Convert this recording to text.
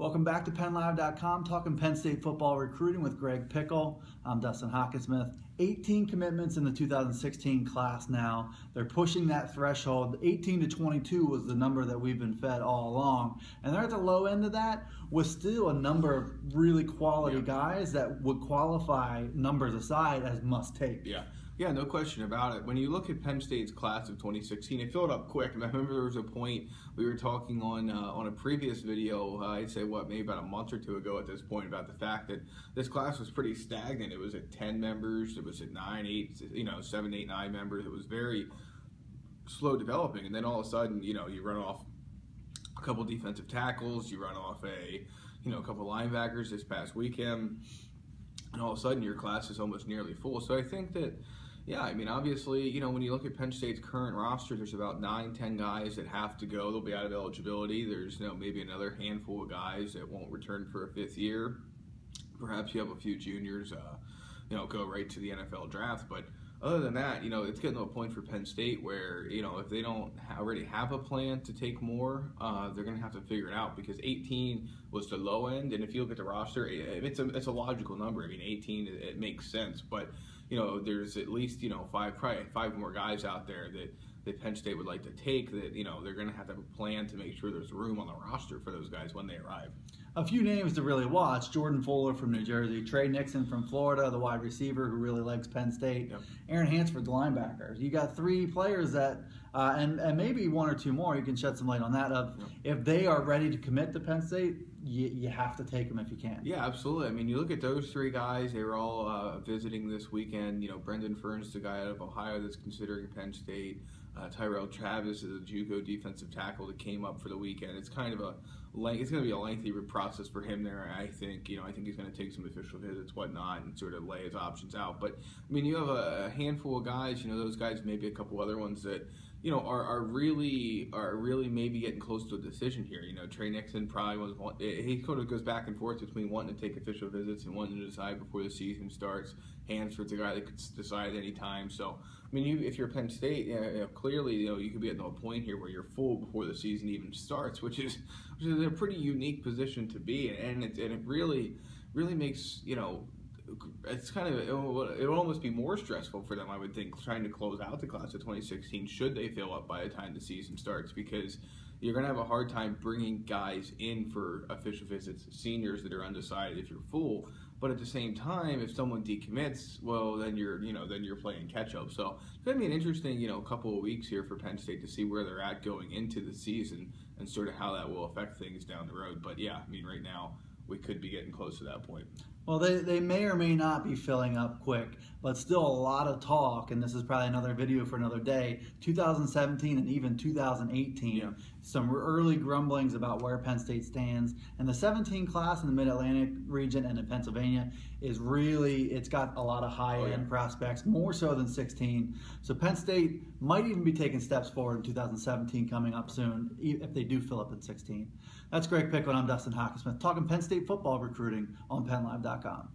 Welcome back to PennLive.com, talking Penn State football recruiting with Greg Pickle. I'm Dustin Hockenssmith. 18 commitments in the 2016 class now. They're pushing that threshold. 18 to 22 was the number that we've been fed all along. And they're at the low end of that with still a number of really quality guys that would qualify, numbers aside, as must-take. Yeah, no question about it. When you look at Penn State's class of 2016, it filled up quick. And I remember there was a point we were talking on a previous video, I'd say, maybe about a month or two ago at this point, about the fact that this class was pretty stagnant. It was at 10 members, it was at 9, 8, 7, 8, 9 members. It was very slow developing. And then all of a sudden, you run off a couple defensive tackles, you run off a couple linebackers this past weekend, and all of a sudden your class is almost nearly full. So I think that, obviously, when you look at Penn State's current roster, there's about 9, 10 guys that have to go. They'll be out of eligibility. There's maybe another handful of guys that won't return for a 5th year. Perhaps you have a few juniors, go right to the NFL draft. But other than that, it's getting to a point for Penn State where, if they don't already have a plan to take more, they're going to have to figure it out, because 18 was the low end. And if you look at the roster, it's a logical number. 18, it makes sense. But there's at least, probably five more guys out there that Penn State would like to take that, they're going to have a plan to make sure there's room on the roster for those guys when they arrive. A few names to really watch: Jordan Fuller from New Jersey, Trey Nixon from Florida, the wide receiver who really likes Penn State, Aaron Hansford, the linebacker. You got 3 players that, and maybe 1 or 2 more, you can shed some light on that, if they are ready to commit to Penn State, you have to take them if you can. Yeah, absolutely. You look at those 3 guys, they were all visiting this weekend. Brendan Fern's the guy out of Ohio that's considering Penn State. Tyrell Travis is a JUCO defensive tackle that came up for the weekend. It's kind of it's going to be a lengthy process for him there. I think he's going to take some official visits, whatnot, and sort of lay his options out. But you have a handful of guys. Those guys, maybe a couple other ones that are really maybe getting close to a decision here. Trey Nixon probably he sort of goes back and forth between wanting to take official visits and wanting to decide before the season starts. Hansford's a guy that could decide any time. So if you're Penn State, clearly you could be at a point here where you're full before the season even starts, which is a pretty unique position to be in, and it really makes it's kind of, it would almost be more stressful for them, I would think, trying to close out the class of 2016 should they fill up by the time the season starts, because you're going to have a hard time bringing guys in for official visits, seniors that are undecided if you're full. But at the same time, if someone decommits, well, then you're playing catch up. So it's going to be an interesting couple of weeks here for Penn State to see where they're at going into the season and sort of how that will affect things down the road. But yeah, right now we could be getting close to that point. Well, they may or may not be filling up quick, but still a lot of talk, and this is probably another video for another day, 2017 and even 2018, some early grumblings about where Penn State stands. And the 17 class in the Mid-Atlantic region and in Pennsylvania is really, it's got a lot of high-end prospects, more so than 16. So Penn State might even be taking steps forward in 2017 coming up soon, if they do fill up in 16. That's Greg Pickle, and I'm Dustin Hockenssmith, talking Penn State football recruiting on PennLive.com.